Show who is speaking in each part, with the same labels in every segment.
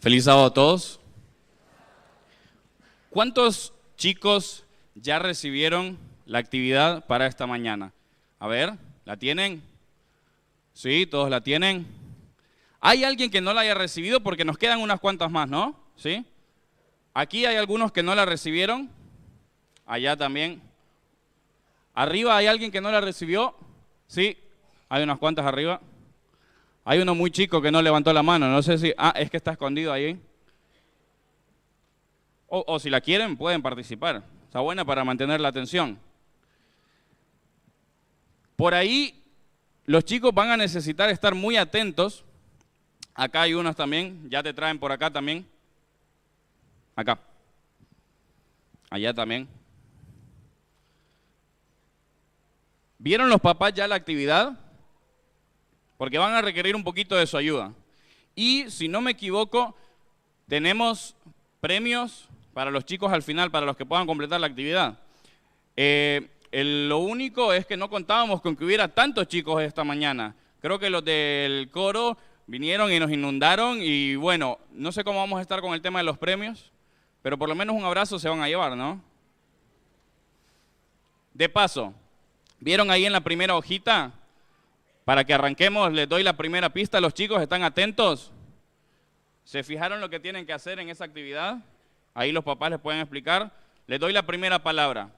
Speaker 1: Feliz sábado a todos. ¿Cuántos chicos ya recibieron la actividad para esta mañana? A ver, ¿la tienen? Sí, todos la tienen. ¿Hay alguien que no la haya recibido? Porque nos quedan unas cuantas más, ¿no? ¿Sí? Aquí hay algunos que no la recibieron. Allá también. ¿Arriba hay alguien que no la recibió? Sí, hay unas cuantas arriba. Hay uno muy chico que no levantó la mano, no sé si... es que está escondido ahí. O si la quieren, pueden participar. Está buena para mantener la atención. Por ahí, los chicos van a necesitar estar muy atentos. Acá hay unos también, ya te traen por acá también. Acá. Allá también. ¿Vieron los papás ya la actividad? Porque van a requerir un poquito de su ayuda. Y si no me equivoco, tenemos premios para los chicos al final, para los que puedan completar la actividad. Lo único es que no contábamos con que hubiera tantos chicos esta mañana. Creo que los del coro vinieron y nos inundaron y bueno, no sé cómo vamos a estar con el tema de los premios, pero por lo menos un abrazo se van a llevar, ¿no? De paso, ¿vieron ahí en la primera hojita? Para que arranquemos, les doy la primera pista. Los chicos están atentos. ¿Se fijaron lo que tienen que hacer en esa actividad? Ahí los papás les pueden explicar. Les doy la primera palabra.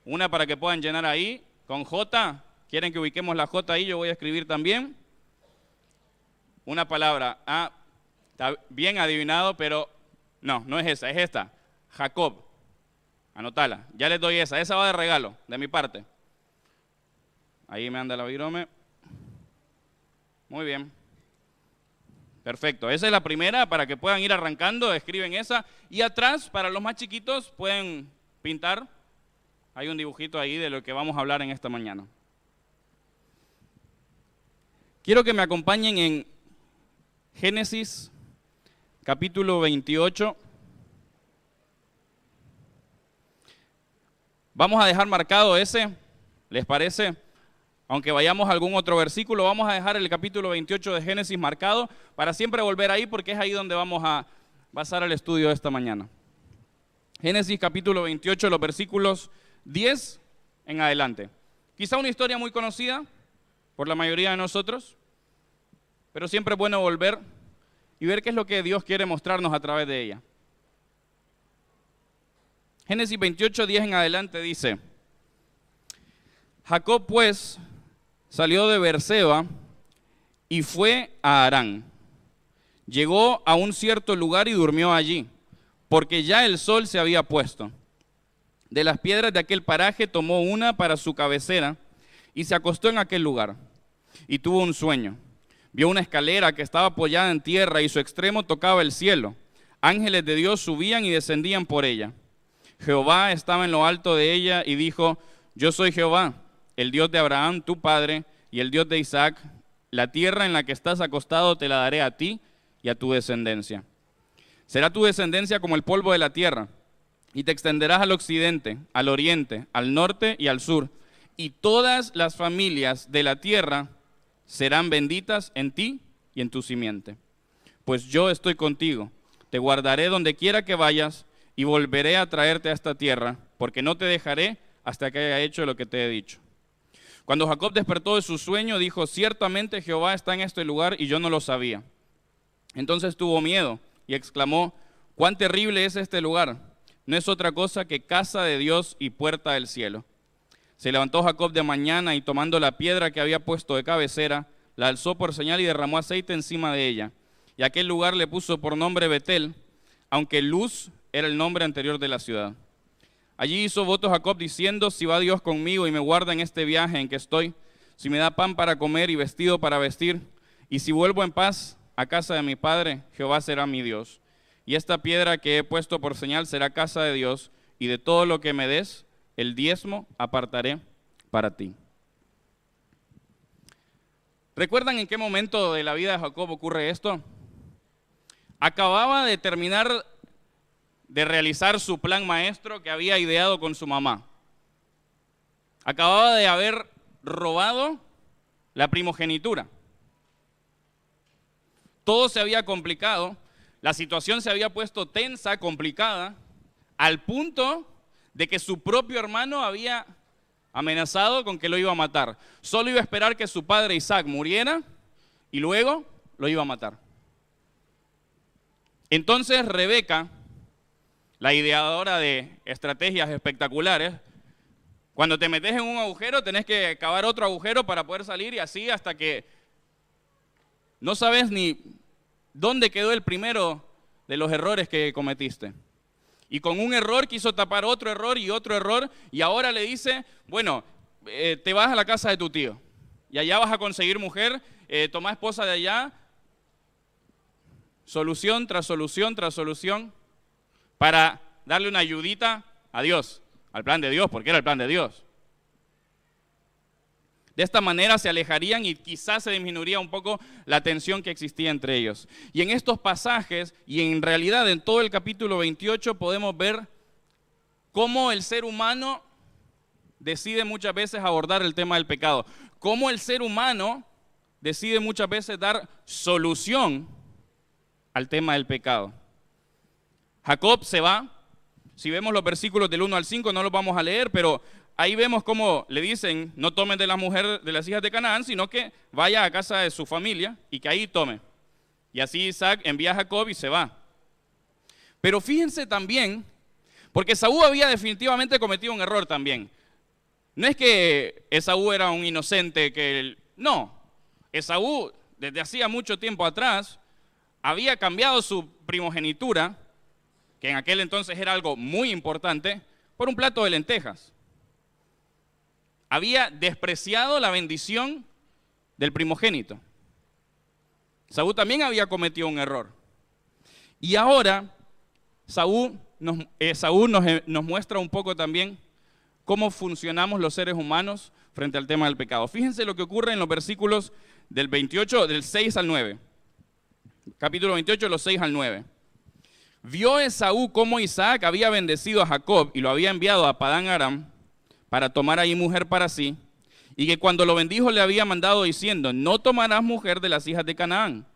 Speaker 1: Una para que puedan llenar ahí. Con J. ¿Quieren que ubiquemos la J ahí? Yo voy a escribir también. Una palabra. Está bien adivinado, pero no es esa, es esta. Jacob. Anótala. Ya les doy esa. Esa va de regalo, de mi parte. Ahí me anda la virome. Muy bien. Perfecto. Esa es la primera para que puedan ir arrancando. Escriben esa. Y atrás, para los más chiquitos, pueden pintar. Hay un dibujito ahí de lo que vamos a hablar en esta mañana. Quiero que me acompañen en Génesis, capítulo 28. Vamos a dejar marcado ese, ¿les parece? Aunque vayamos a algún otro versículo, vamos a dejar el capítulo 28 de Génesis marcado para siempre volver ahí porque es ahí donde vamos a basar el estudio de esta mañana. Génesis capítulo 28, los versículos 10 en adelante. Quizá una historia muy conocida por la mayoría de nosotros, pero siempre es bueno volver y ver qué es lo que Dios quiere mostrarnos a través de ella. Génesis 28, 10 en adelante dice: Jacob pues salió de Beerseba y fue a Harán. Llegó a un cierto lugar y durmió allí, porque ya el sol se había puesto. De las piedras de aquel paraje tomó una para su cabecera y se acostó en aquel lugar. Y tuvo un sueño. Vio una escalera que estaba apoyada en tierra y su extremo tocaba el cielo. Ángeles de Dios subían y descendían por ella. Jehová estaba en lo alto de ella y dijo: Yo soy Jehová, el Dios de Abraham, tu padre, y el Dios de Isaac. La tierra en la que estás acostado te la daré a ti y a tu descendencia. Será tu descendencia como el polvo de la tierra, y te extenderás al occidente, al oriente, al norte y al sur, y todas las familias de la tierra serán benditas en ti y en tu simiente. Pues yo estoy contigo, te guardaré donde quiera que vayas, y volveré a traerte a esta tierra, porque no te dejaré hasta que haya hecho lo que te he dicho. Cuando Jacob despertó de su sueño, dijo: Ciertamente Jehová está en este lugar y yo no lo sabía. Entonces tuvo miedo y exclamó: Cuán terrible es este lugar. No es otra cosa que casa de Dios y puerta del cielo. Se levantó Jacob de mañana y tomando la piedra que había puesto de cabecera, la alzó por señal y derramó aceite encima de ella. Y aquel lugar le puso por nombre Betel, aunque Luz era el nombre anterior de la ciudad. Allí hizo voto Jacob diciendo: Si va Dios conmigo y me guarda en este viaje en que estoy, si me da pan para comer y vestido para vestir, y si vuelvo en paz a casa de mi padre, Jehová será mi Dios. Y esta piedra que he puesto por señal será casa de Dios, y de todo lo que me des, el diezmo apartaré para ti. ¿Recuerdan en qué momento de la vida de Jacob ocurre esto? Acababa de terminar de realizar su plan maestro que había ideado con su mamá. Acababa de haber robado la primogenitura. Todo se había complicado La situación se había puesto tensa, complicada, al punto de que su propio hermano había amenazado con que lo iba a matar. Solo iba a esperar que su padre Isaac muriera y luego lo iba a matar. Entonces Rebeca, la ideadora de estrategias espectaculares, cuando te metes en un agujero tenés que cavar otro agujero para poder salir y así hasta que no sabes ni dónde quedó el primero de los errores que cometiste. Y con un error quiso tapar otro error y ahora le dice, bueno, te vas a la casa de tu tío y allá vas a conseguir mujer, toma esposa de allá, solución tras solución tras solución para darle una ayudita a Dios, al plan de Dios, porque era el plan de Dios. De esta manera se alejarían y quizás se disminuiría un poco la tensión que existía entre ellos. Y en estos pasajes, y en realidad en todo el capítulo 28, podemos ver cómo el ser humano decide muchas veces abordar el tema del pecado. Cómo el ser humano decide muchas veces dar solución al tema del pecado. Jacob se va. Si vemos los versículos del 1 al 5, no los vamos a leer, pero ahí vemos cómo le dicen, no tomen de la mujer de las hijas de Canaán, sino que vaya a casa de su familia y que ahí tome. Y así Isaac envía a Jacob y se va. Pero fíjense también, porque Esaú había definitivamente cometido un error también. No es que Esaú era un inocente, no. Esaú, desde hacía mucho tiempo atrás, había cambiado su primogenitura, que en aquel entonces era algo muy importante, por un plato de lentejas. Había despreciado la bendición del primogénito. Saúl también había cometido un error. Y ahora Saúl nos muestra un poco también cómo funcionamos los seres humanos frente al tema del pecado. Fíjense lo que ocurre en los versículos del 28, del 6 al 9. Capítulo 28, los 6 al 9. Vio Esaú cómo Isaac había bendecido a Jacob y lo había enviado a Padán Aram para tomar ahí mujer para sí, y que cuando lo bendijo le había mandado diciendo, no tomarás mujer de las hijas de Canaán,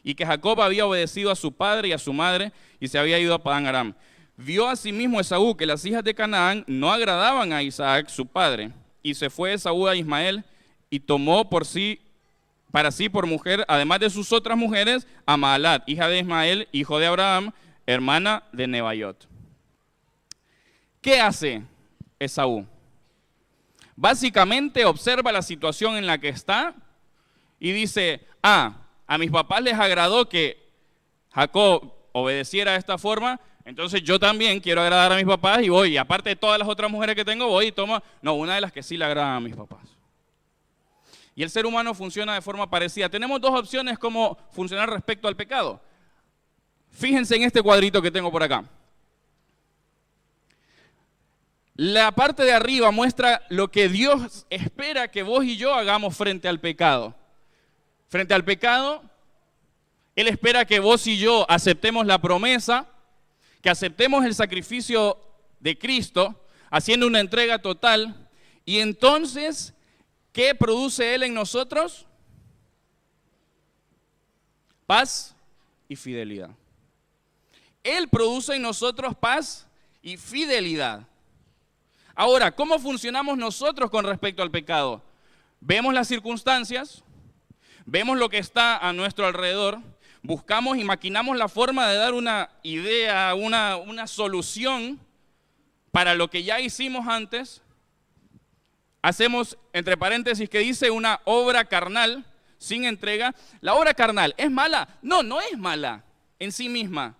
Speaker 1: y que Jacob había obedecido a su padre y a su madre y se había ido a Padán Aram. Vio asimismo Esaú que las hijas de Canaán no agradaban a Isaac su padre, y se fue Esaú a Ismael y tomó para sí por mujer, además de sus otras mujeres, a Mahalat, hija de Ismael, hijo de Abraham, hermana de Nebaiot. ¿Qué hace Esaú? Básicamente observa la situación en la que está y dice, a mis papás les agradó que Jacob obedeciera de esta forma, entonces yo también quiero agradar a mis papás y voy, y aparte de todas las otras mujeres que tengo, voy y tomo, una de las que sí le agradan a mis papás. Y el ser humano funciona de forma parecida. Tenemos dos opciones cómo funcionar respecto al pecado. Fíjense en este cuadrito que tengo por acá. La parte de arriba muestra lo que Dios espera que vos y yo hagamos frente al pecado. Frente al pecado, Él espera que vos y yo aceptemos la promesa, que aceptemos el sacrificio de Cristo, haciendo una entrega total. Y entonces, ¿qué produce Él en nosotros? Paz y fidelidad. Él produce en nosotros paz y fidelidad. Ahora, ¿cómo funcionamos nosotros con respecto al pecado? Vemos las circunstancias, vemos lo que está a nuestro alrededor, buscamos y maquinamos la forma de dar una idea, una solución para lo que ya hicimos antes. Hacemos, entre paréntesis, que dice una obra carnal sin entrega. ¿La obra carnal es mala? No, no es mala en sí misma.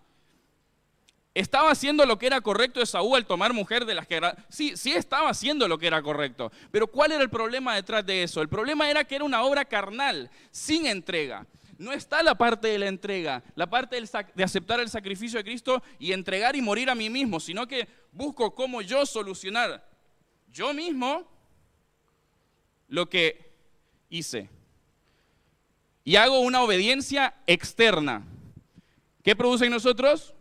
Speaker 1: ¿Estaba haciendo lo que era correcto Esaú al tomar mujer de las que era? Sí, sí estaba haciendo lo que era correcto. Pero ¿cuál era el problema detrás de eso? El problema era que era una obra carnal, sin entrega. No está la parte de la entrega, la parte de aceptar el sacrificio de Cristo y entregar y morir a mí mismo, sino que busco cómo yo solucionar yo mismo lo que hice. Y hago una obediencia externa. ¿Qué produce en nosotros?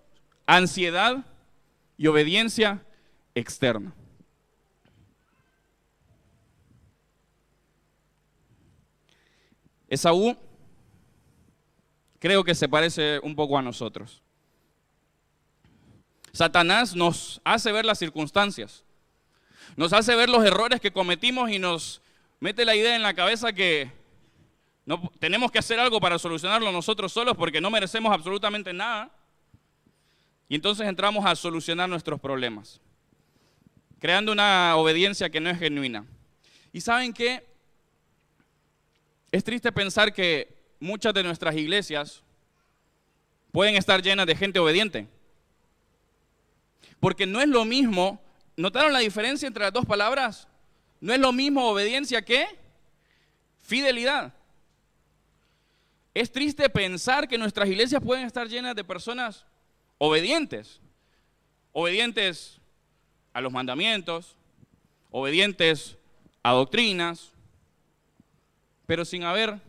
Speaker 1: Ansiedad y obediencia externa. Esaú creo que se parece un poco a nosotros. Satanás nos hace ver las circunstancias, nos hace ver los errores que cometimos y nos mete la idea en la cabeza que no, tenemos que hacer algo para solucionarlo nosotros solos porque no merecemos absolutamente nada. Y entonces entramos a solucionar nuestros problemas, creando una obediencia que no es genuina. ¿Y saben qué? Es triste pensar que muchas de nuestras iglesias pueden estar llenas de gente obediente. Porque no es lo mismo, ¿notaron la diferencia entre las dos palabras? No es lo mismo obediencia que fidelidad. Es triste pensar que nuestras iglesias pueden estar llenas de personas obedientes. Obedientes a los mandamientos, obedientes a doctrinas, pero sin haber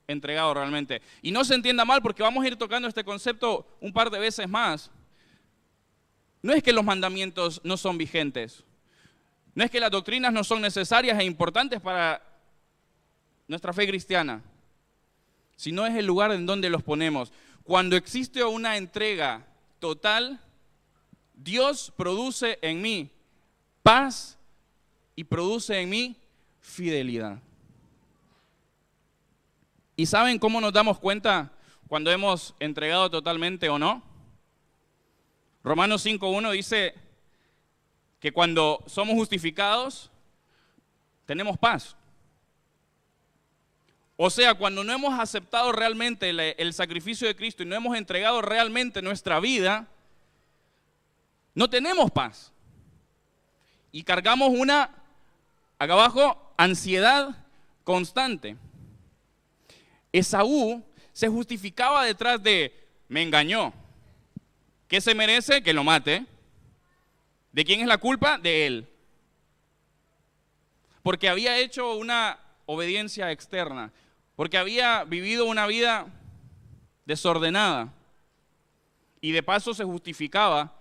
Speaker 1: entregado realmente. Y no se entienda mal porque vamos a ir tocando este concepto un par de veces más. No es que los mandamientos no son vigentes, no es que las doctrinas no son necesarias e importantes para nuestra fe cristiana, sino es el lugar en donde los ponemos. Cuando existe una entrega total, Dios produce en mí paz y produce en mí fidelidad. ¿Y saben cómo nos damos cuenta cuando hemos entregado totalmente o no? Romanos 5:1 dice que cuando somos justificados, tenemos paz. O sea, cuando no hemos aceptado realmente el sacrificio de Cristo y no hemos entregado realmente nuestra vida, no tenemos paz. Y cargamos una, acá abajo, ansiedad constante. Esaú se justificaba detrás de, me engañó. ¿Qué se merece? Que lo mate. ¿De quién es la culpa? De él. Porque había hecho una obediencia externa, porque había vivido una vida desordenada y de paso se justificaba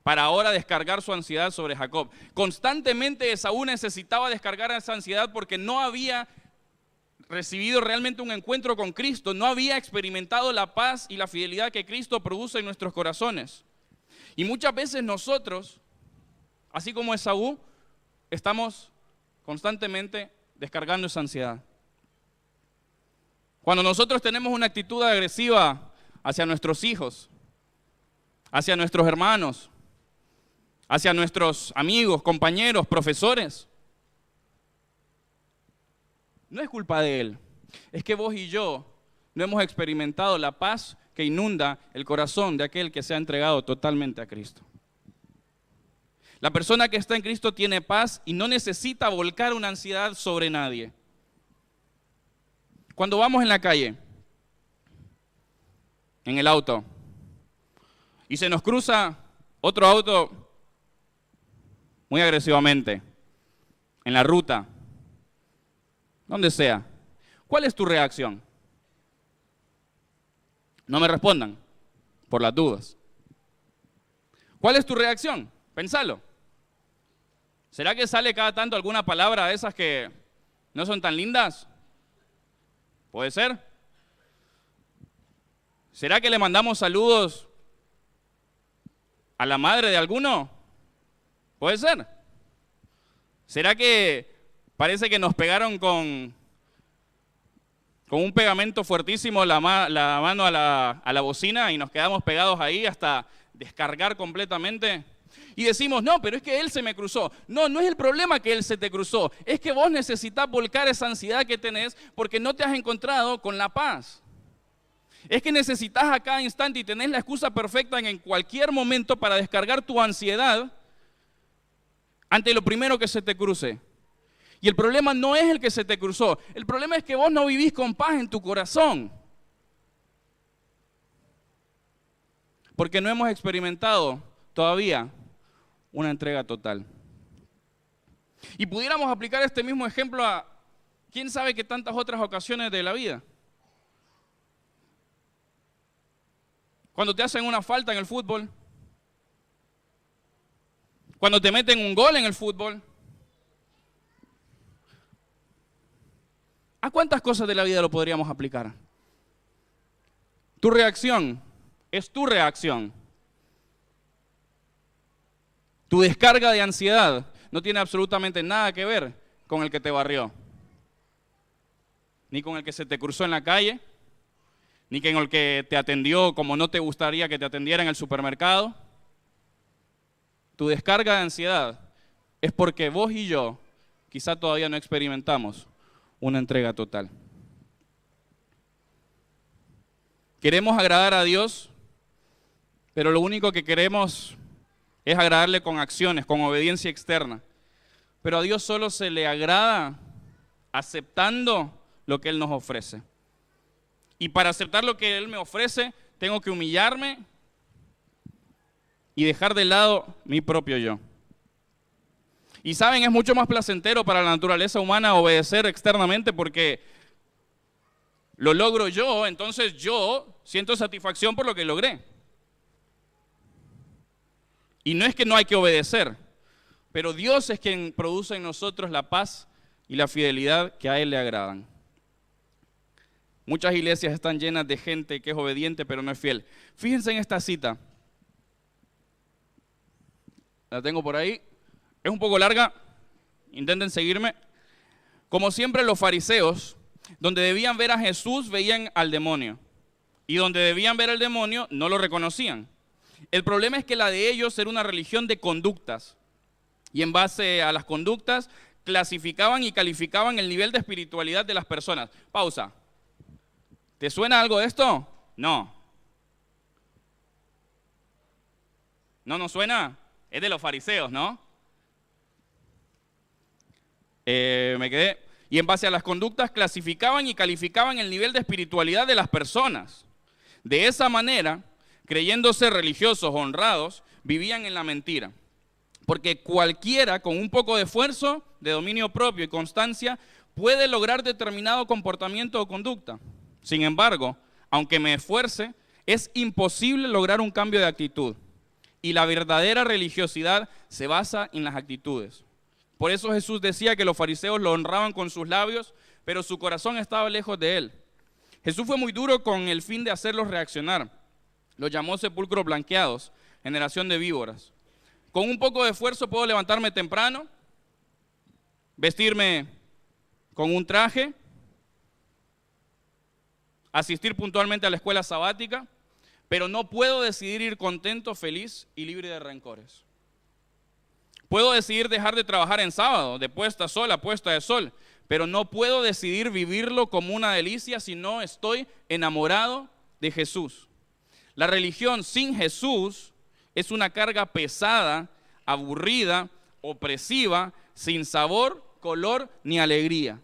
Speaker 1: para ahora descargar su ansiedad sobre Jacob. Constantemente Esaú necesitaba descargar esa ansiedad porque no había recibido realmente un encuentro con Cristo, no había experimentado la paz y la fidelidad que Cristo produce en nuestros corazones. Y muchas veces nosotros, así como Esaú, estamos constantemente descargando esa ansiedad. Cuando nosotros tenemos una actitud agresiva hacia nuestros hijos, hacia nuestros hermanos, hacia nuestros amigos, compañeros, profesores, no es culpa de él, es que vos y yo no hemos experimentado la paz que inunda el corazón de aquel que se ha entregado totalmente a Cristo. La persona que está en Cristo tiene paz y no necesita volcar una ansiedad sobre nadie. Cuando vamos en la calle, en el auto, y se nos cruza otro auto muy agresivamente, en la ruta, donde sea, ¿cuál es tu reacción? No me respondan, por las dudas. ¿Cuál es tu reacción? Pensalo. ¿Será que sale cada tanto alguna palabra de esas que no son tan lindas? ¿Puede ser? ¿Será que le mandamos saludos a la madre de alguno? ¿Puede ser? ¿Será que parece que nos pegaron con un pegamento fuertísimo la mano a la bocina y nos quedamos pegados ahí hasta descargar completamente? Y decimos, no, pero es que él se me cruzó. No, no es el problema que él se te cruzó. Es que vos necesitas volcar esa ansiedad que tenés porque no te has encontrado con la paz. Es que necesitas a cada instante y tenés la excusa perfecta en cualquier momento para descargar tu ansiedad ante lo primero que se te cruce. Y el problema no es el que se te cruzó. El problema es que vos no vivís con paz en tu corazón. Porque no hemos experimentado todavía una entrega total. Y pudiéramos aplicar este mismo ejemplo a quién sabe qué tantas otras ocasiones de la vida. Cuando te hacen una falta en el fútbol, cuando te meten un gol en el fútbol, ¿a cuántas cosas de la vida lo podríamos aplicar? Tu reacción es tu reacción. Tu descarga de ansiedad no tiene absolutamente nada que ver con el que te barrió, ni con el que se te cruzó en la calle, ni con el que te atendió como no te gustaría que te atendiera en el supermercado. Tu descarga de ansiedad es porque vos y yo quizá todavía no experimentamos una entrega total. Queremos agradar a Dios, pero lo único que queremos es agradarle con acciones, con obediencia externa. Pero a Dios solo se le agrada aceptando lo que Él nos ofrece. Y para aceptar lo que Él me ofrece, tengo que humillarme y dejar de lado mi propio yo. Y saben, es mucho más placentero para la naturaleza humana obedecer externamente porque lo logro yo, entonces yo siento satisfacción por lo que logré. Y no es que no hay que obedecer, pero Dios es quien produce en nosotros la paz y la fidelidad que a Él le agradan. Muchas iglesias están llenas de gente que es obediente pero no es fiel. Fíjense en esta cita. La tengo por ahí. Es un poco larga. Intenten seguirme. Como siempre los fariseos, donde debían ver a Jesús, veían al demonio. Y donde debían ver al demonio, no lo reconocían. El problema es que la de ellos era una religión de conductas. Y en base a las conductas, clasificaban y calificaban el nivel de espiritualidad de las personas. Pausa. ¿Te suena algo de esto? No. ¿No nos suena? Es de los fariseos, ¿no? Me quedé. Y en base a las conductas clasificaban y calificaban el nivel de espiritualidad de las personas. De esa manera, creyéndose religiosos, honrados, vivían en la mentira. Porque cualquiera con un poco de esfuerzo, de dominio propio y constancia, puede lograr determinado comportamiento o conducta. Sin embargo, aunque me esfuerce, es imposible lograr un cambio de actitud. Y la verdadera religiosidad se basa en las actitudes. Por eso Jesús decía que los fariseos lo honraban con sus labios, pero su corazón estaba lejos de Él. Jesús fue muy duro con el fin de hacerlos reaccionar. Los llamó sepulcros blanqueados, generación de víboras. Con un poco de esfuerzo puedo levantarme temprano, vestirme con un traje, asistir puntualmente a la escuela sabática, pero no puedo decidir ir contento, feliz y libre de rencores. Puedo decidir dejar de trabajar en sábado, de puesta a sol a puesta de sol, pero no puedo decidir vivirlo como una delicia si no estoy enamorado de Jesús. La religión sin Jesús es una carga pesada, aburrida, opresiva, sin sabor, color ni alegría.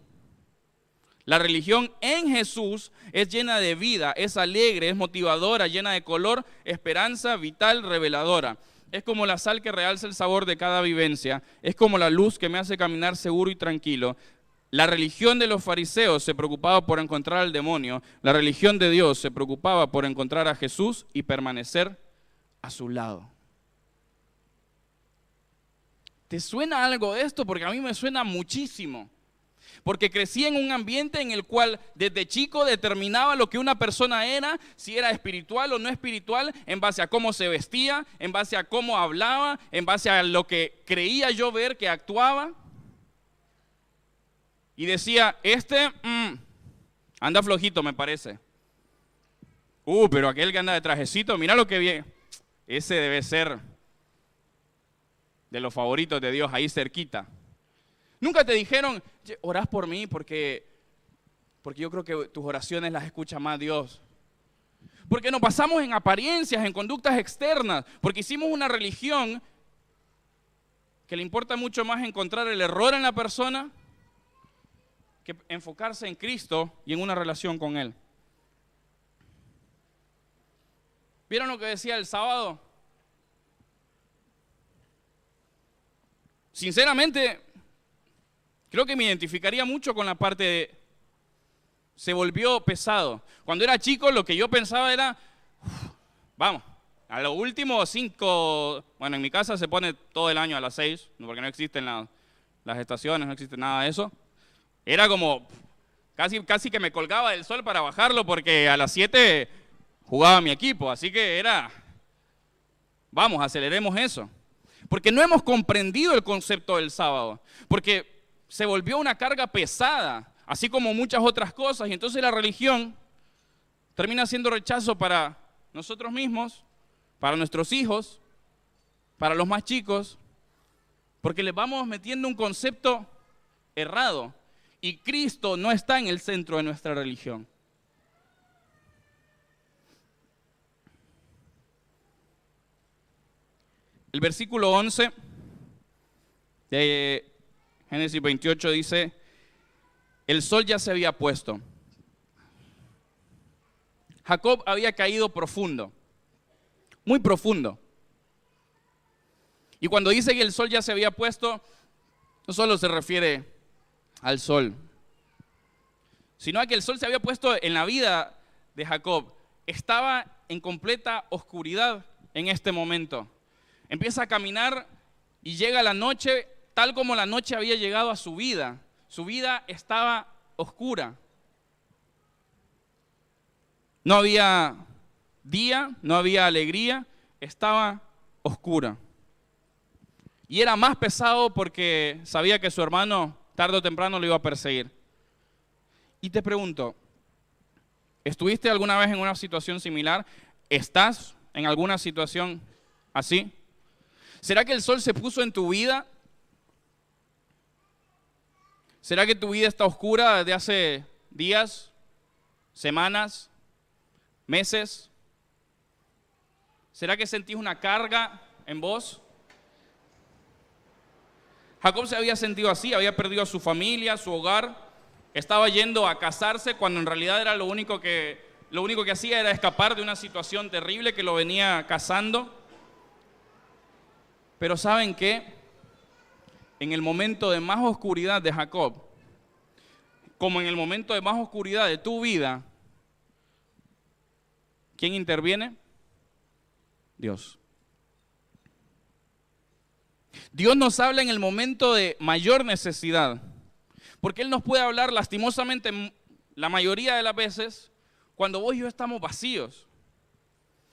Speaker 1: La religión en Jesús es llena de vida, es alegre, es motivadora, llena de color, esperanza, vital, reveladora. Es como la sal que realza el sabor de cada vivencia, es como la luz que me hace caminar seguro y tranquilo. La religión de los fariseos se preocupaba por encontrar al demonio, la religión de Dios se preocupaba por encontrar a Jesús y permanecer a su lado. ¿Te suena algo de esto? Porque a mí me suena muchísimo. Porque crecí en un ambiente en el cual desde chico determinaba lo que una persona era, si era espiritual o no espiritual, en base a cómo se vestía, en base a cómo hablaba, en base a lo que creía yo ver que actuaba. Y decía, anda flojito me parece. Pero aquel que anda de trajecito, mira lo que viene. Ese debe ser de los favoritos de Dios, ahí cerquita. Nunca te dijeron, orás por mí porque yo creo que tus oraciones las escucha más Dios. Porque nos basamos en apariencias, en conductas externas, porque hicimos una religión que le importa mucho más encontrar el error en la persona que enfocarse en Cristo y en una relación con Él. ¿Vieron lo que decía el sábado? Sinceramente, creo que me identificaría mucho con la parte de se volvió pesado. Cuando era chico lo que yo pensaba era, vamos, a los últimos 5, bueno, en mi casa se pone todo el año a las 6, porque no existen las estaciones, no existe nada de eso. Era como, casi que me colgaba del sol para bajarlo, porque a las 7, jugaba mi equipo, así que era, vamos, aceleremos eso. Porque no hemos comprendido el concepto del sábado, porque se volvió una carga pesada, así como muchas otras cosas, y entonces la religión termina siendo rechazo para nosotros mismos, para nuestros hijos, para los más chicos, porque les vamos metiendo un concepto errado, y Cristo no está en el centro de nuestra religión. El versículo 11 de Génesis 28 dice, el sol ya se había puesto. Jacob había caído profundo, muy profundo. Y cuando dice que el sol ya se había puesto, no solo se refiere al sol, sino a que el sol se había puesto en la vida de Jacob. Estaba en completa oscuridad en este momento. Empieza a caminar y llega la noche, tal como la noche había llegado a su vida. Su vida estaba oscura. No había día, no había alegría, estaba oscura. Y era más pesado porque sabía que su hermano tarde o temprano lo iba a perseguir. Y te pregunto, ¿estuviste alguna vez en una situación similar? ¿Estás en alguna situación así? ¿Será que el sol se puso en tu vida? ¿Será que tu vida está oscura desde hace días, semanas, meses? ¿Será que sentís una carga en vos? Jacob se había sentido así, había perdido a su familia, su hogar, estaba yendo a casarse cuando en realidad era lo único que hacía era escapar de una situación terrible que lo venía cazando. Pero ¿saben qué? En el momento de más oscuridad de Jacob, como en el momento de más oscuridad de tu vida, ¿quién interviene? Dios. Dios nos habla en el momento de mayor necesidad, porque Él nos puede hablar lastimosamente la mayoría de las veces cuando vos y yo estamos vacíos.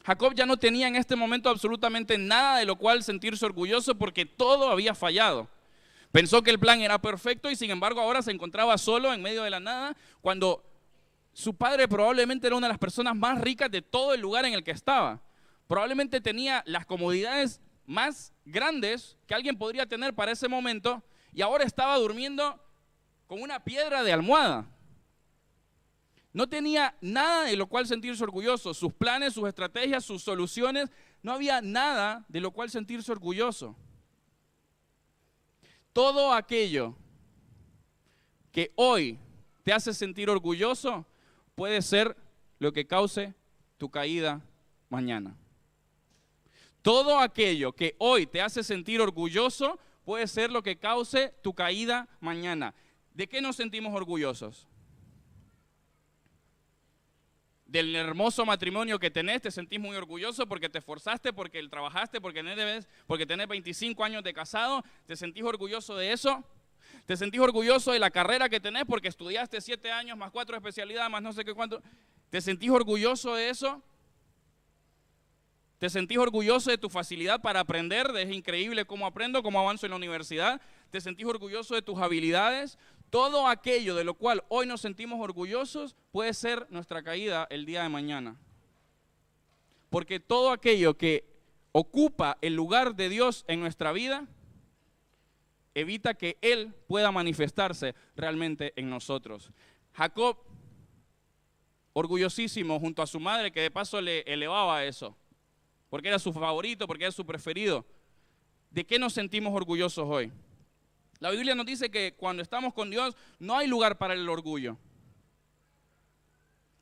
Speaker 1: Jacob ya no tenía en este momento absolutamente nada de lo cual sentirse orgulloso porque todo había fallado. Pensó que el plan era perfecto y sin embargo ahora se encontraba solo en medio de la nada cuando su padre probablemente era una de las personas más ricas de todo el lugar en el que estaba. Probablemente tenía las comodidades más grandes que alguien podría tener para ese momento y ahora estaba durmiendo con una piedra de almohada. No tenía nada de lo cual sentirse orgulloso. Sus planes, sus estrategias, sus soluciones, no había nada de lo cual sentirse orgulloso. Todo aquello que hoy te hace sentir orgulloso puede ser lo que cause tu caída mañana. Todo aquello que hoy te hace sentir orgulloso puede ser lo que cause tu caída mañana. ¿De qué nos sentimos orgullosos? Del hermoso matrimonio que tenés, te sentís muy orgulloso porque te esforzaste, porque trabajaste, porque tenés 25 años de casado, te sentís orgulloso de eso. Te sentís orgulloso de la carrera que tenés porque estudiaste 7 años, más 4 especialidades, más no sé qué cuánto. ¿Te sentís orgulloso de eso? ¿Te sentís orgulloso de tu facilidad para aprender? Es increíble cómo aprendo, cómo avanzo en la universidad. ¿Te sentís orgulloso de tus habilidades? Todo aquello de lo cual hoy nos sentimos orgullosos puede ser nuestra caída el día de mañana. Porque todo aquello que ocupa el lugar de Dios en nuestra vida evita que Él pueda manifestarse realmente en nosotros. Jacob, orgullosísimo junto a su madre, que de paso le elevaba eso, porque era su favorito, porque era su preferido. ¿De qué nos sentimos orgullosos hoy? La Biblia nos dice que cuando estamos con Dios no hay lugar para el orgullo.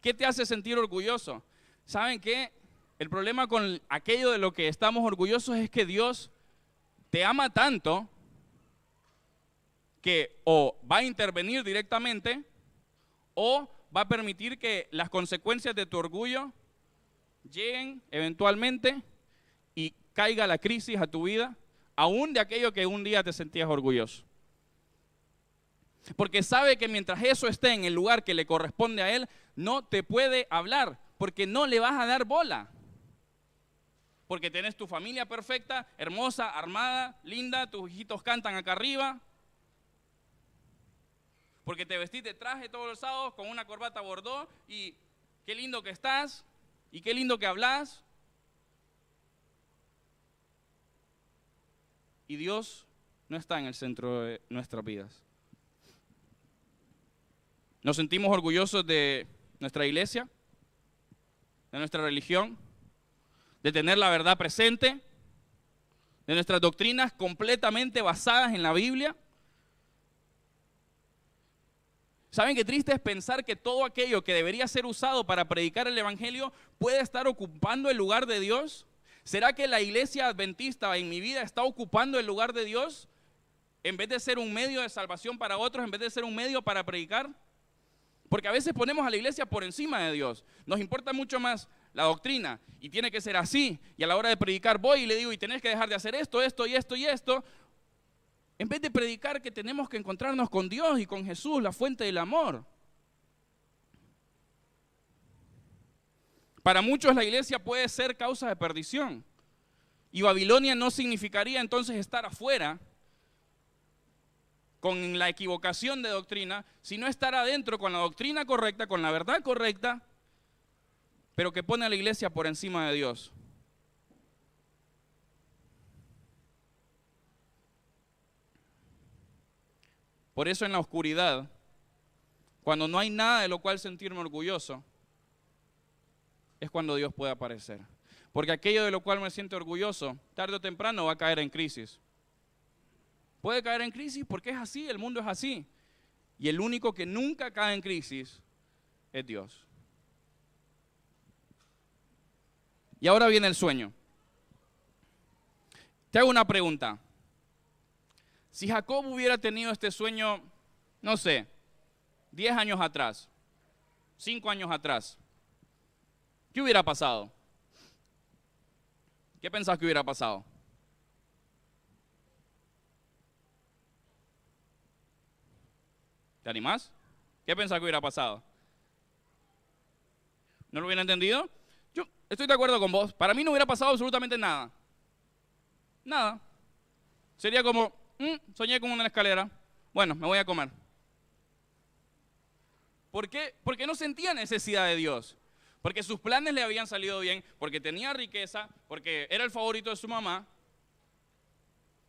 Speaker 1: ¿Qué te hace sentir orgulloso? ¿Saben qué? El problema con aquello de lo que estamos orgullosos es que Dios te ama tanto que o va a intervenir directamente o va a permitir que las consecuencias de tu orgullo lleguen eventualmente y caiga la crisis a tu vida, aún de aquello que un día te sentías orgulloso. Porque sabe que mientras eso esté en el lugar que le corresponde a Él, no te puede hablar, porque no le vas a dar bola. Porque tenés tu familia perfecta, hermosa, armada, linda, tus hijitos cantan acá arriba. Porque te vestís de traje todos los sábados con una corbata bordó y qué lindo que estás y qué lindo que hablas. Y Dios no está en el centro de nuestras vidas. Nos sentimos orgullosos de nuestra iglesia, de nuestra religión, de tener la verdad presente, de nuestras doctrinas completamente basadas en la Biblia. ¿Saben qué triste es pensar que todo aquello que debería ser usado para predicar el evangelio puede estar ocupando el lugar de Dios? ¿Será que la iglesia adventista en mi vida está ocupando el lugar de Dios en vez de ser un medio de salvación para otros, en vez de ser un medio para predicar? Porque a veces ponemos a la iglesia por encima de Dios. Nos importa mucho más la doctrina y tiene que ser así. Y a la hora de predicar voy y le digo, y tenés que dejar de hacer esto, esto y esto y esto. En vez de predicar que tenemos que encontrarnos con Dios y con Jesús, la fuente del amor. Para muchos la iglesia puede ser causa de perdición. Y Babilonia no significaría entonces estar afuera con la equivocación de doctrina, sino estar adentro con la doctrina correcta, con la verdad correcta, pero que pone a la iglesia por encima de Dios. Por eso en la oscuridad, cuando no hay nada de lo cual sentirme orgulloso, es cuando Dios puede aparecer. Porque aquello de lo cual me siento orgulloso, tarde o temprano va a caer en crisis. Puede caer en crisis porque es así, el mundo es así. Y el único que nunca cae en crisis es Dios. Y ahora viene el sueño. Te hago una pregunta. Si Jacob hubiera tenido este sueño, no sé, 10 años atrás, 5 años atrás, ¿qué hubiera pasado? ¿Qué pensás que hubiera pasado? ¿Te animás? ¿Qué pensás que hubiera pasado? ¿No lo hubiera entendido? Yo estoy de acuerdo con vos. Para mí no hubiera pasado absolutamente nada. Nada. Sería como, soñé con una escalera. Bueno, me voy a comer. ¿Por qué? Porque no sentía necesidad de Dios. Porque sus planes le habían salido bien, porque tenía riqueza, porque era el favorito de su mamá.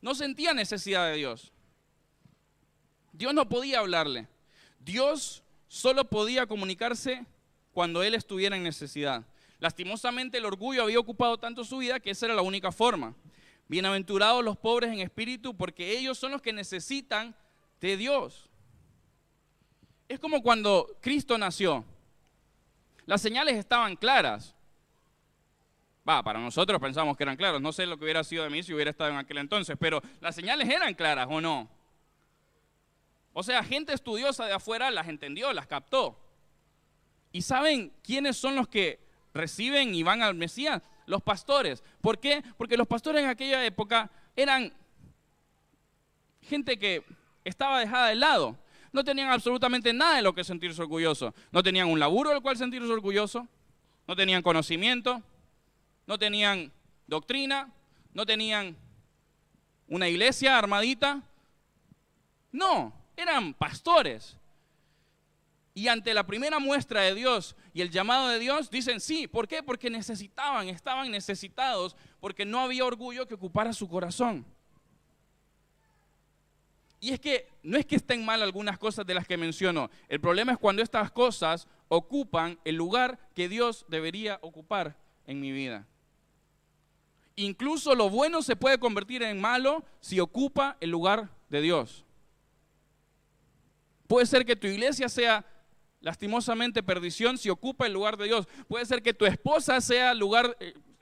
Speaker 1: No sentía necesidad de Dios. Dios no podía hablarle. Dios solo podía comunicarse cuando él estuviera en necesidad. Lastimosamente el orgullo había ocupado tanto su vida que esa era la única forma. Bienaventurados los pobres en espíritu, porque ellos son los que necesitan de Dios. Es como cuando Cristo nació. Las señales estaban claras. Para nosotros pensamos que eran claras. No sé lo que hubiera sido de mí si hubiera estado en aquel entonces, pero las señales eran claras, ¿o no? O sea, gente estudiosa de afuera las entendió, las captó. ¿Y saben quiénes son los que reciben y van al Mesías? Los pastores. ¿Por qué? Porque los pastores en aquella época eran gente que estaba dejada de lado. No tenían absolutamente nada de lo que sentirse orgulloso. No tenían un laburo del cual sentirse orgulloso. No tenían conocimiento. No tenían doctrina. No tenían una iglesia armadita. No, eran pastores. Y ante la primera muestra de Dios y el llamado de Dios, dicen sí. ¿Por qué? Porque estaban necesitados, porque no había orgullo que ocupara su corazón. Y es que no es que estén mal algunas cosas de las que menciono. El problema es cuando estas cosas ocupan el lugar que Dios debería ocupar en mi vida. Incluso lo bueno se puede convertir en malo si ocupa el lugar de Dios. Puede ser que tu iglesia sea lastimosamente perdición si ocupa el lugar de Dios. Puede ser que tu esposa sea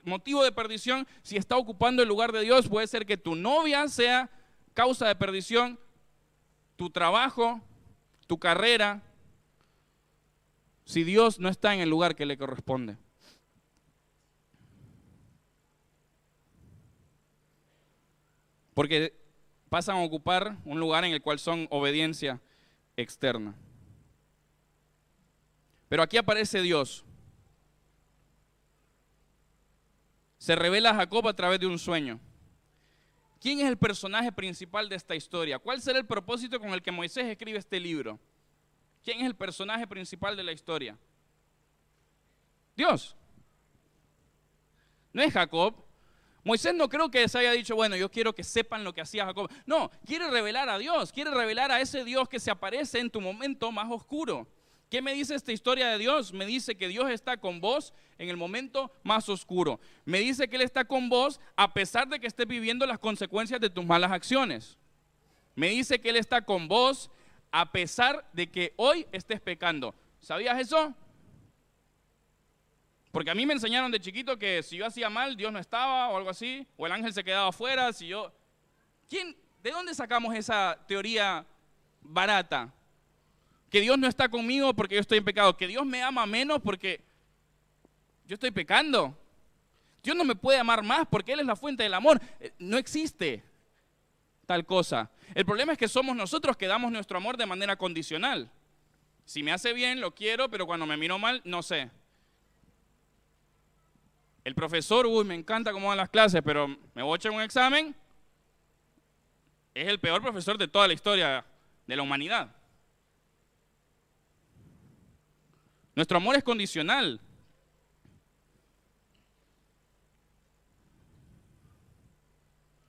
Speaker 1: motivo de perdición si está ocupando el lugar de Dios. Puede ser que tu novia sea causa de perdición, tu trabajo, tu carrera, si Dios no está en el lugar que le corresponde. Porque pasan a ocupar un lugar en el cual son obediencia externa. Pero aquí aparece Dios se revela a Jacob a través de un sueño. ¿Quién es el personaje principal de esta historia? ¿Cuál será el propósito con el que Moisés escribe este libro? ¿Quién es el personaje principal de la historia? Dios. No es Jacob. Moisés no creo que se haya dicho, bueno, yo quiero que sepan lo que hacía Jacob. No, quiere revelar a Dios, quiere revelar a ese Dios que se aparece en tu momento más oscuro. ¿Qué me dice esta historia de Dios? Me dice que Dios está con vos en el momento más oscuro. Me dice que Él está con vos a pesar de que estés viviendo las consecuencias de tus malas acciones. Me dice que Él está con vos a pesar de que hoy estés pecando. ¿Sabías eso? Porque a mí me enseñaron de chiquito que si yo hacía mal, Dios no estaba o algo así, o el ángel se quedaba afuera. ¿De dónde sacamos esa teoría barata? Que Dios no está conmigo porque yo estoy en pecado, que Dios me ama menos porque yo estoy pecando. Dios no me puede amar más porque Él es la fuente del amor. No existe tal cosa. El problema es que somos nosotros que damos nuestro amor de manera condicional. Si me hace bien, lo quiero, pero cuando me miro mal, no sé. El profesor, me encanta cómo dan las clases, pero me voy a echar un examen. Es el peor profesor de toda la historia de la humanidad. Nuestro amor es condicional.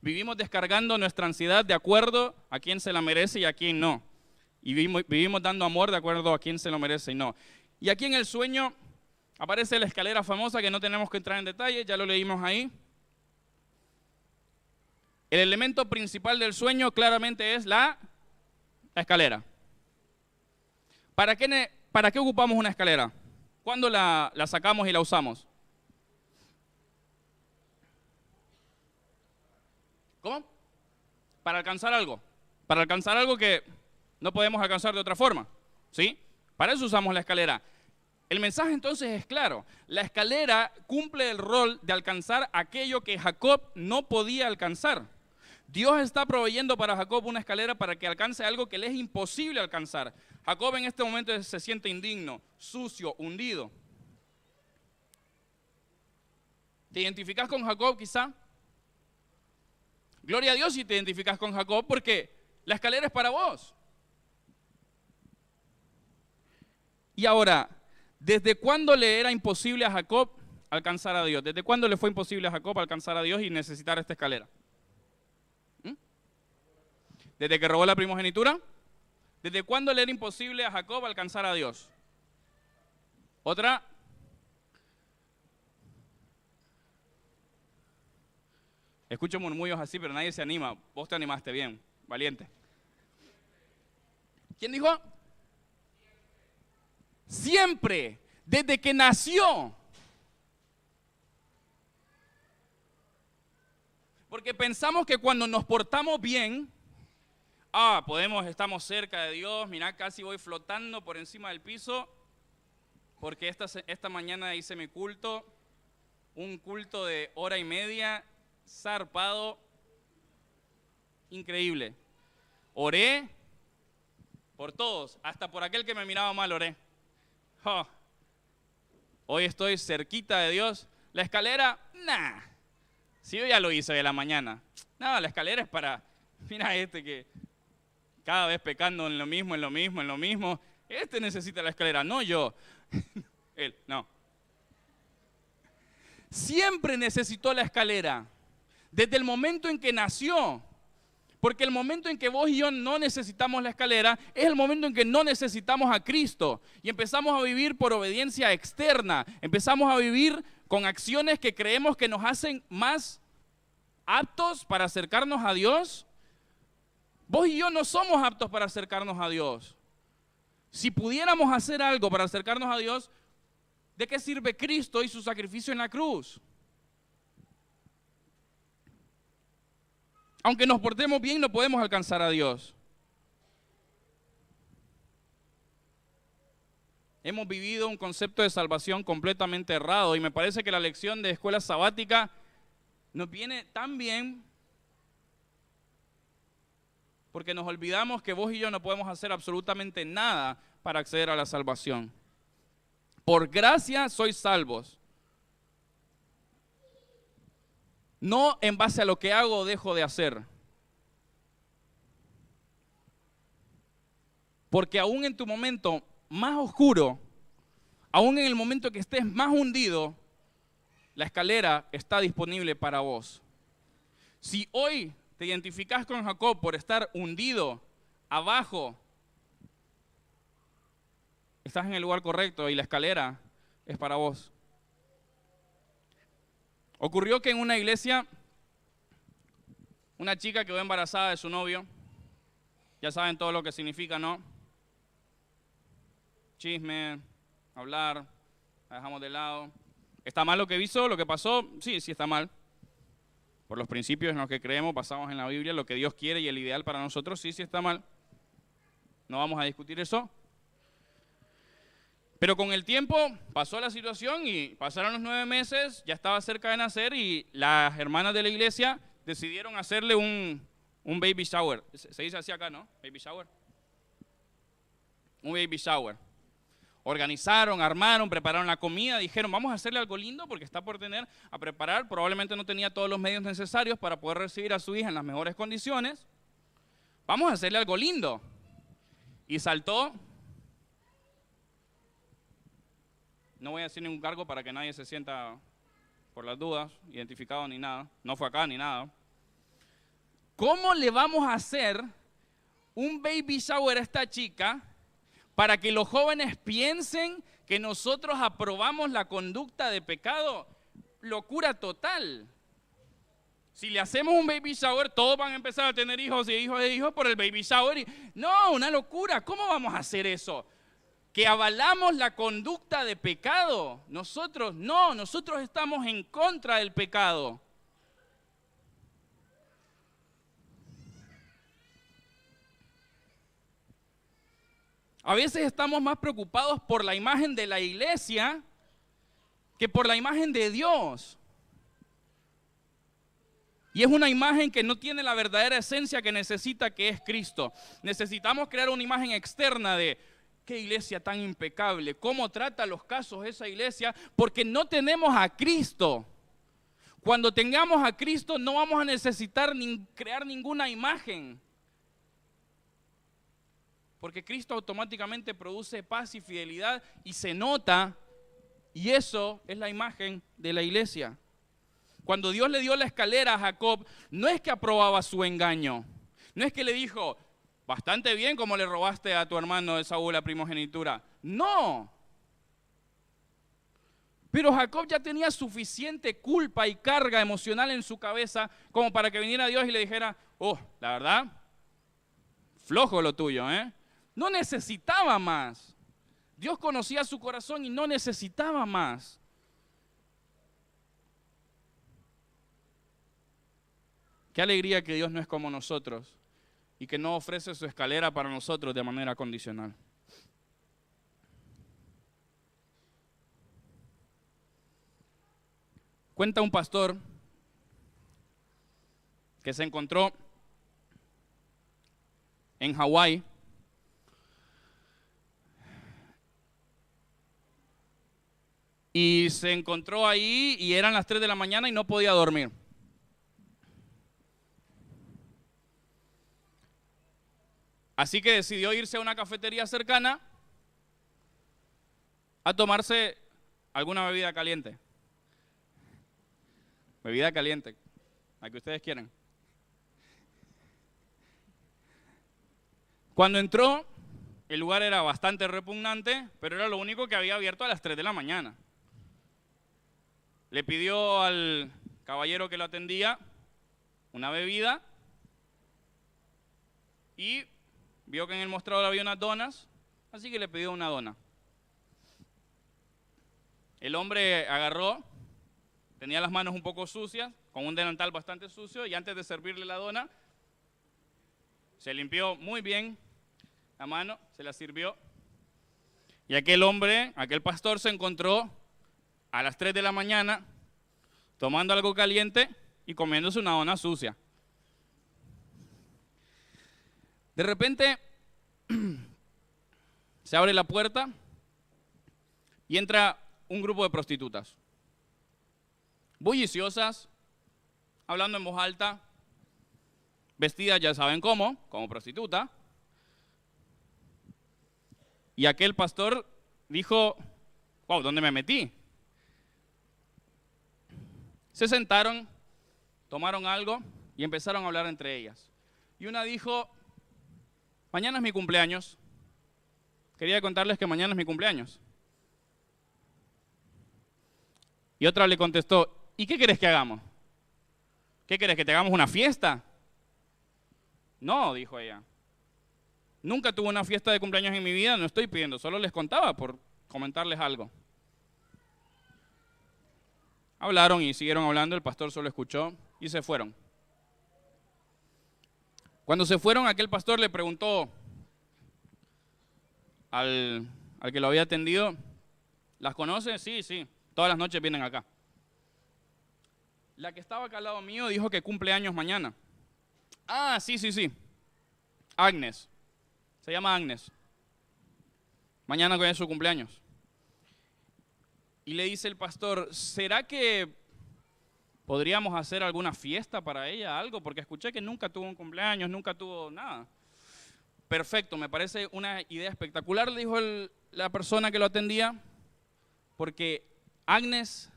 Speaker 1: Vivimos descargando nuestra ansiedad de acuerdo a quién se la merece y a quién no. Y vivimos dando amor de acuerdo a quién se lo merece y no. Y aquí en el sueño aparece la escalera famosa que no tenemos que entrar en detalle, ya lo leímos ahí. El elemento principal del sueño claramente es la escalera. ¿Para qué ocupamos una escalera? ¿Cuándo la sacamos y la usamos? ¿Cómo? Para alcanzar algo. Para alcanzar algo que no podemos alcanzar de otra forma. ¿Sí? Para eso usamos la escalera. El mensaje entonces es claro. La escalera cumple el rol de alcanzar aquello que Jacob no podía alcanzar. Dios está proveyendo para Jacob una escalera para que alcance algo que le es imposible alcanzar. Jacob en este momento se siente indigno, sucio, hundido. ¿Te identificas con Jacob quizá? Gloria a Dios si te identificas con Jacob porque la escalera es para vos. Y ahora, ¿desde cuándo le era imposible a Jacob alcanzar a Dios? ¿Desde cuándo le fue imposible a Jacob alcanzar a Dios y necesitar esta escalera? ¿Desde que robó la primogenitura? ¿Desde cuándo le era imposible a Jacob alcanzar a Dios? Otra. Escucho murmullos así, pero nadie se anima. Vos te animaste bien, valiente. ¿Quién dijo? Siempre, desde que nació. Porque pensamos que cuando nos portamos bien, estamos cerca de Dios, mirá, casi voy flotando por encima del piso, porque esta mañana hice mi culto, un culto de 1:30, zarpado, increíble. Oré por todos, hasta por aquel que me miraba mal oré. Hoy estoy cerquita de Dios. La escalera, si yo ya lo hice de la mañana. No, la escalera es para, mira que cada vez pecando en lo mismo. Este necesita la escalera, no yo. Él, no. Siempre necesitó la escalera. Desde el momento en que nació. Porque el momento en que vos y yo no necesitamos la escalera es el momento en que no necesitamos a Cristo. Y empezamos a vivir por obediencia externa. Empezamos a vivir con acciones que creemos que nos hacen más aptos para acercarnos a Dios. Vos y yo no somos aptos para acercarnos a Dios. Si pudiéramos hacer algo para acercarnos a Dios, ¿de qué sirve Cristo y su sacrificio en la cruz? Aunque nos portemos bien, no podemos alcanzar a Dios. Hemos vivido un concepto de salvación completamente errado y me parece que la lección de escuela sabática nos viene tan bien porque nos olvidamos que vos y yo no podemos hacer absolutamente nada para acceder a la salvación. Por gracia sois salvos. No en base a lo que hago o dejo de hacer. Porque aún en tu momento más oscuro, aún en el momento que estés más hundido, la escalera está disponible para vos. Si hoy te identificás con Jacob por estar hundido, abajo, estás en el lugar correcto y la escalera es para vos. Ocurrió que en una iglesia, una chica quedó embarazada de su novio. Ya saben todo lo que significa, ¿no? Chisme, hablar, la dejamos de lado. ¿Está mal lo que hizo, lo que pasó? Sí, sí está mal. Por los principios en los que creemos, basamos en la Biblia, lo que Dios quiere y el ideal para nosotros, sí, sí está mal. No vamos a discutir eso. Pero con el tiempo pasó la situación y pasaron los 9 meses, ya estaba cerca de nacer y las hermanas de la iglesia decidieron hacerle un baby shower. Se dice así acá, ¿no? Baby shower. Un baby shower. Organizaron, armaron, prepararon la comida, dijeron, vamos a hacerle algo lindo porque está por tener a preparar. Probablemente no tenía todos los medios necesarios para poder recibir a su hija en las mejores condiciones. Vamos a hacerle algo lindo. Y saltó. No voy a decir ningún cargo para que nadie se sienta, por las dudas, identificado ni nada. No fue acá ni nada. ¿Cómo le vamos a hacer un baby shower a esta chica para que los jóvenes piensen que nosotros aprobamos la conducta de pecado? Locura total. Si le hacemos un baby shower, todos van a empezar a tener hijos y hijos de hijos por el baby shower. No, una locura. ¿Cómo vamos a hacer eso? ¿Que avalamos la conducta de pecado? Nosotros no, nosotros estamos en contra del pecado. A veces estamos más preocupados por la imagen de la iglesia que por la imagen de Dios. Y es una imagen que no tiene la verdadera esencia que necesita, que es Cristo. Necesitamos crear una imagen externa de qué iglesia tan impecable, cómo trata los casos esa iglesia, porque no tenemos a Cristo. Cuando tengamos a Cristo no vamos a necesitar crear ninguna imagen. Porque Cristo automáticamente produce paz y fidelidad y se nota, y eso es la imagen de la iglesia. Cuando Dios le dio la escalera a Jacob, no es que aprobaba su engaño, no es que le dijo, bastante bien como le robaste a tu hermano Esaú la primogenitura. No. Pero Jacob ya tenía suficiente culpa y carga emocional en su cabeza como para que viniera Dios y le dijera, oh, la verdad, flojo lo tuyo, ¿eh? No necesitaba más. Dios conocía su corazón y no necesitaba más. Qué alegría que Dios no es como nosotros y que no ofrece su escalera para nosotros de manera condicional. Cuenta un pastor que se encontró en Hawái y se encontró ahí y eran las 3 de la mañana y no podía dormir. Así que decidió irse a una cafetería cercana a tomarse alguna bebida caliente. Bebida caliente, la que ustedes quieran. Cuando entró, el lugar era bastante repugnante, pero era lo único que había abierto a las 3 de la mañana. Le pidió al caballero que lo atendía una bebida y vio que en el mostrador había unas donas, así que le pidió una dona. El hombre agarró, tenía las manos un poco sucias, con un delantal bastante sucio, y antes de servirle la dona, se limpió muy bien la mano, se la sirvió. Y aquel hombre, aquel pastor se encontró a las 3 de la mañana tomando algo caliente y comiéndose una dona sucia. De repente se abre la puerta y entra un grupo de prostitutas, bulliciosas, hablando en voz alta, vestida ya saben cómo, como prostituta. Y aquel pastor dijo, wow, ¿dónde me metí? Se sentaron, tomaron algo y empezaron a hablar entre ellas. Y una dijo, mañana es mi cumpleaños. Quería contarles que mañana es mi cumpleaños. Y otra le contestó, ¿y qué querés que hagamos? ¿Qué querés, que te hagamos una fiesta? No, dijo ella. Nunca tuve una fiesta de cumpleaños en mi vida, no estoy pidiendo, solo les contaba por comentarles algo. Hablaron y siguieron hablando, el pastor solo escuchó y se fueron. Cuando se fueron, aquel pastor le preguntó al que lo había atendido, ¿las conoce? Sí, sí, todas las noches vienen acá. La que estaba acá al lado mío dijo que cumple años mañana. Ah, sí, sí, sí. Agnes. Se llama Agnes. Mañana es su cumpleaños. Y le dice el pastor, ¿será que podríamos hacer alguna fiesta para ella, algo? Porque escuché que nunca tuvo un cumpleaños, nunca tuvo nada. Perfecto, me parece una idea espectacular, le dijo la persona que lo atendía, porque Agnes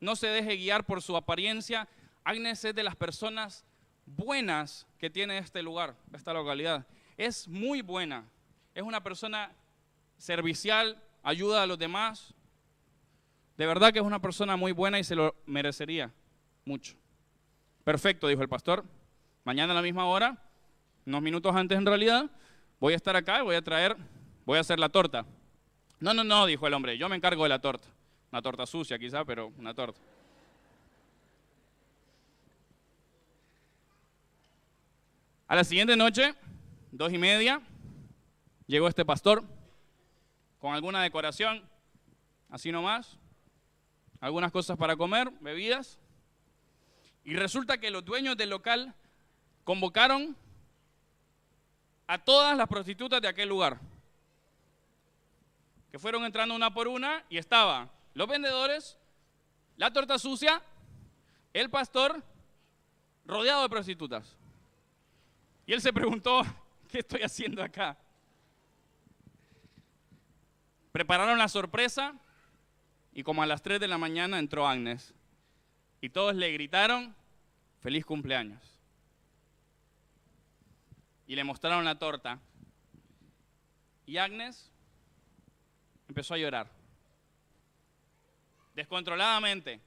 Speaker 1: no se deje guiar por su apariencia. Agnes es de las personas buenas que tiene este lugar, esta localidad. Es muy buena, es una persona servicial, ayuda a los demás. De verdad que es una persona muy buena y se lo merecería mucho. Perfecto, dijo el pastor. Mañana a la misma hora, unos minutos antes en realidad, voy a estar acá y voy a hacer la torta. No, no, no, dijo el hombre, yo me encargo de la torta. Una torta sucia quizá, pero una torta. A la siguiente noche, 2:30, llegó este pastor con alguna decoración, así nomás, algunas cosas para comer, bebidas, y resulta que los dueños del local convocaron a todas las prostitutas de aquel lugar, que fueron entrando una por una y estaban los vendedores, la torta sucia, el pastor, rodeado de prostitutas. Y él se preguntó, ¿qué estoy haciendo acá? Prepararon la sorpresa y como a las 3 de la mañana entró Agnes. Y todos le gritaron, feliz cumpleaños. Y le mostraron la torta. Y Agnes empezó a llorar. Descontroladamente,